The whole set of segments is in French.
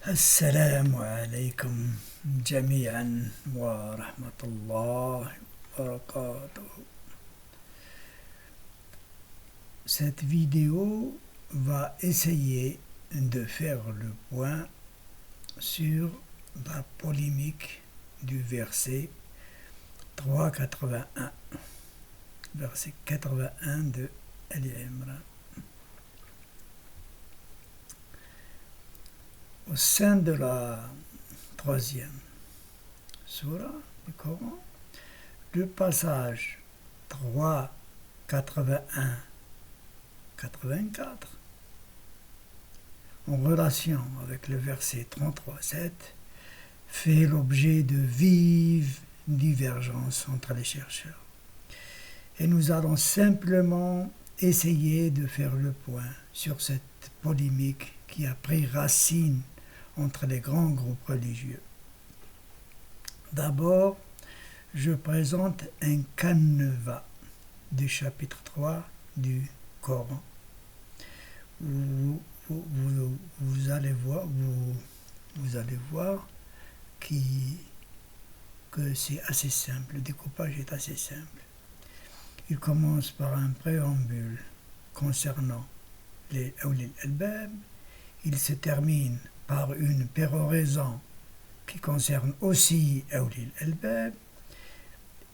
السلام عليكم جميعا ورحمة الله وبركاته. Cette vidéo va essayer de faire le point sur la polémique du verset 381, verset 81 de Ali Imran. Au sein de la troisième sourate du Coran, le passage 381-84 en relation avec le verset 33-7 fait l'objet de vives divergences entre les chercheurs. Et nous allons simplement essayer de faire le point sur cette polémique qui a pris racine entre les grands groupes religieux. D'abord, je présente un canevas du chapitre 3 du Coran. Vous allez voir que c'est assez simple, le découpage est assez simple. Il commence par un préambule concernant les Awlil al-Albab. Il se termine par une péroraison qui concerne aussi Awlil al-Albab.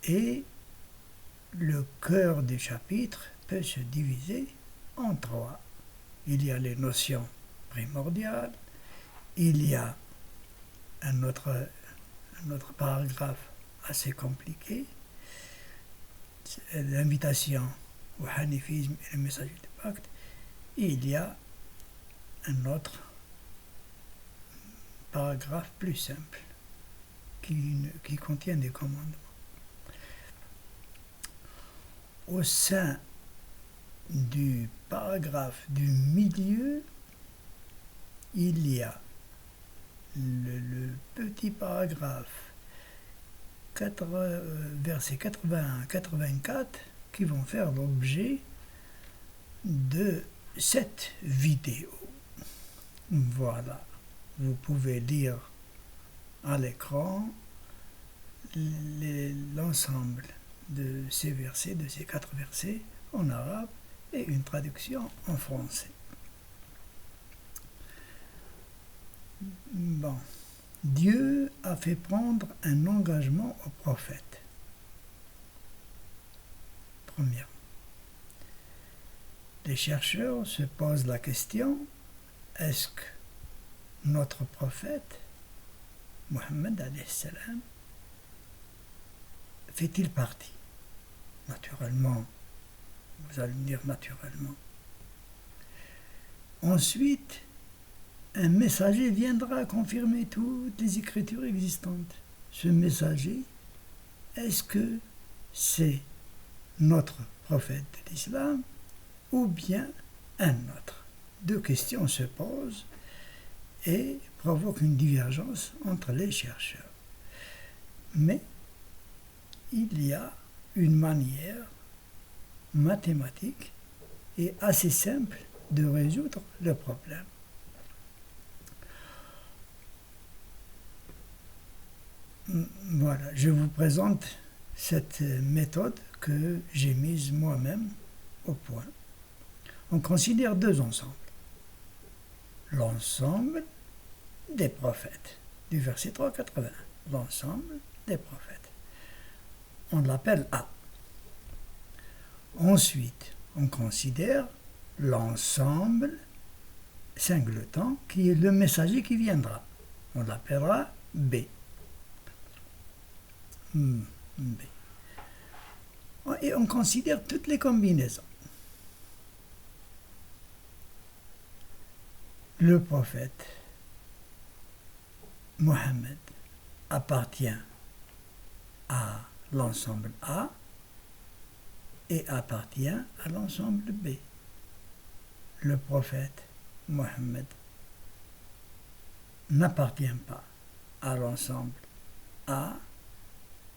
Et le cœur du chapitre peut se diviser en trois. Il y a les notions primordiales, il y a un autre paragraphe assez compliqué, c'est l'invitation au hanifisme et le message du pacte, et il y a un autre paragraphe plus simple qui contient des commandements. Au sein du paragraphe du milieu, il y a le petit paragraphe versets 81-84 qui vont faire l'objet de cette vidéo. Voilà, vous pouvez lire à l'écran l'ensemble de ces versets, de ces 4 versets en arabe et une traduction en français. Bon, Dieu a fait prendre un engagement au prophète. Premièrement, les chercheurs se posent la question: est-ce que notre prophète, Mohammed alayhi salam, fait-il partie? Naturellement, vous allez me dire naturellement. Ensuite, un messager viendra confirmer toutes les écritures existantes. Ce messager, est-ce que c'est notre prophète de l'islam ou bien un autre? Deux questions se posent et provoquent une divergence entre les chercheurs. Mais il y a une manière mathématique et assez simple de résoudre le problème. Voilà, je vous présente cette méthode que j'ai mise moi-même au point. On considère deux ensembles. L'ensemble des prophètes, du verset 381, l'ensemble des prophètes. On l'appelle A. Ensuite, on considère l'ensemble singleton qui est le messager qui viendra. On l'appellera B. B. Et on considère toutes les combinaisons. Le prophète Mohammed appartient à l'ensemble A et appartient à l'ensemble B. Le prophète Mohammed n'appartient pas à l'ensemble A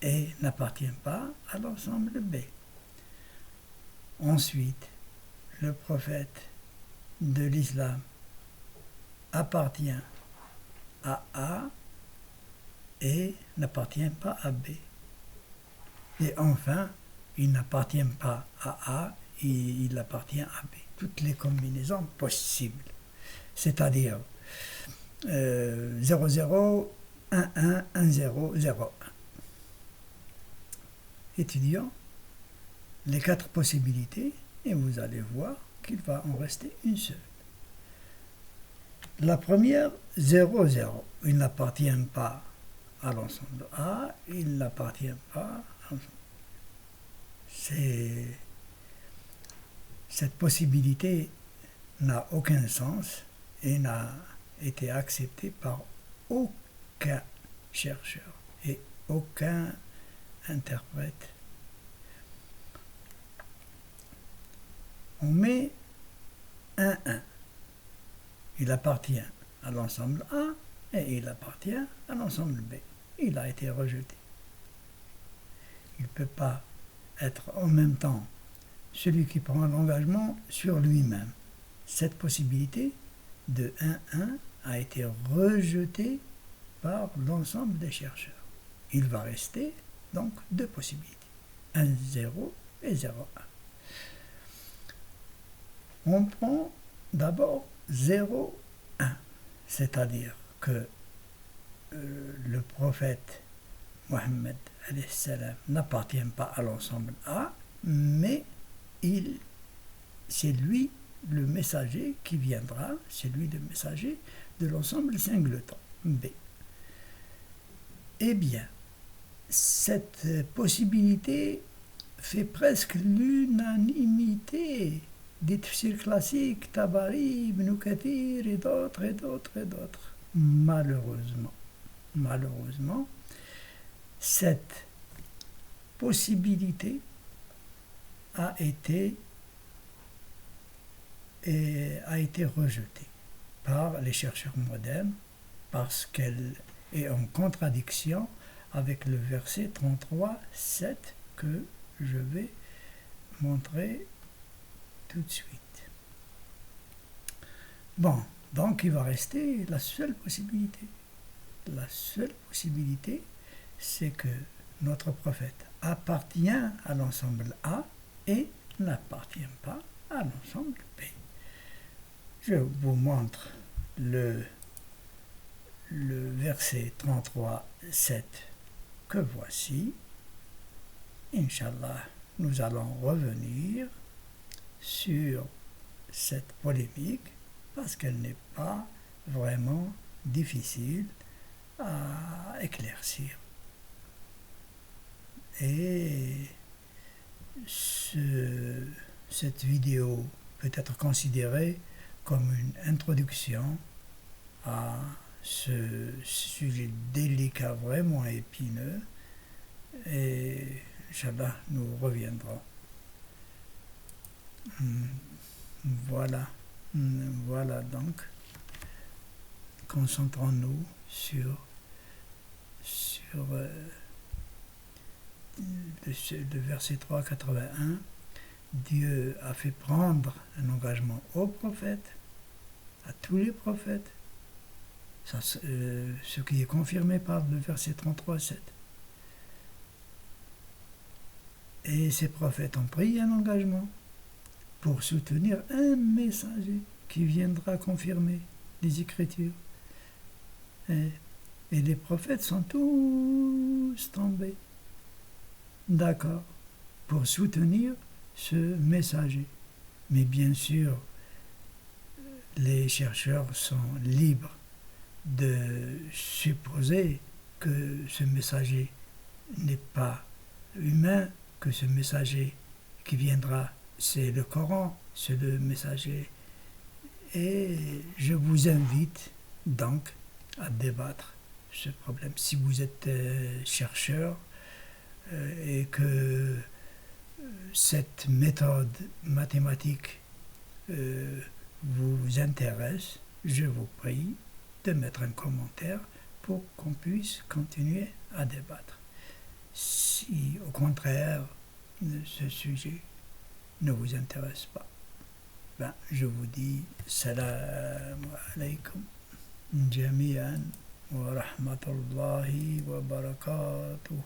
et n'appartient pas à l'ensemble B. Ensuite, le prophète de l'islam appartient à A et n'appartient pas à B. Et enfin, il n'appartient pas à A, il appartient à B. Toutes les combinaisons possibles. C'est-à-dire 0, 0, 1, 1, 1, 0, 0, 1. Étudions les 4 possibilités et vous allez voir qu'il va en rester une seule. La première, 0, 0. Il n'appartient pas à l'ensemble A, il n'appartient pas à l'ensemble. Cette possibilité n'a aucun sens et n'a été acceptée par aucun chercheur et aucun interprète. On met 1, 1. Il appartient à l'ensemble A et il appartient à l'ensemble B. Il a été rejeté. Il ne peut pas être en même temps celui qui prend l'engagement sur lui-même. Cette possibilité de 1-1 a été rejetée par l'ensemble des chercheurs. Il va rester donc 2 possibilités, 1-0 et 0-1. On prend d'abord 0-1, c'est-à-dire que le prophète Mohammed n'appartient pas à l'ensemble A, mais c'est lui le messager qui viendra, c'est lui le messager de l'ensemble singleton B. Eh bien, cette possibilité fait presque l'unanimité des tafsirs classiques, Tabari, Ibn Kathir et d'autres, et d'autres, et d'autres. Malheureusement, cette possibilité a été rejetée par les chercheurs modernes parce qu'elle est en contradiction avec le verset 33,7 que je vais montrer tout de suite. Bon, donc il va rester la seule possibilité. La seule possibilité, c'est que notre prophète appartient à l'ensemble A et n'appartient pas à l'ensemble B. Je vous montre le verset 33,7 que voici. Inch'Allah, nous allons revenir sur cette polémique parce qu'elle n'est pas vraiment difficile à éclaircir. Et cette vidéo peut être considérée comme une introduction à ce sujet délicat, vraiment épineux, et Inch'Allah, nous reviendrons. Voilà donc, concentrons-nous sur le verset 3,81. Dieu a fait prendre un engagement aux prophètes, à tous les prophètes, ce qui est confirmé par le verset 33,7. Et ces prophètes ont pris un engagement pour soutenir un messager qui viendra confirmer les Écritures. Et les prophètes sont tous tombés d'accord pour soutenir ce messager. Mais bien sûr, les chercheurs sont libres de supposer que ce messager n'est pas humain, que ce messager qui viendra, c'est le Coran, c'est le messager. Et je vous invite donc à débattre ce problème. Si vous êtes chercheur et que cette méthode mathématique vous intéresse, je vous prie de mettre un commentaire pour qu'on puisse continuer à débattre. Si au contraire ce sujet ne vous intéresse pas, je vous dis salam alaikum jami'an. wa rahmatullahi wa barakatuh.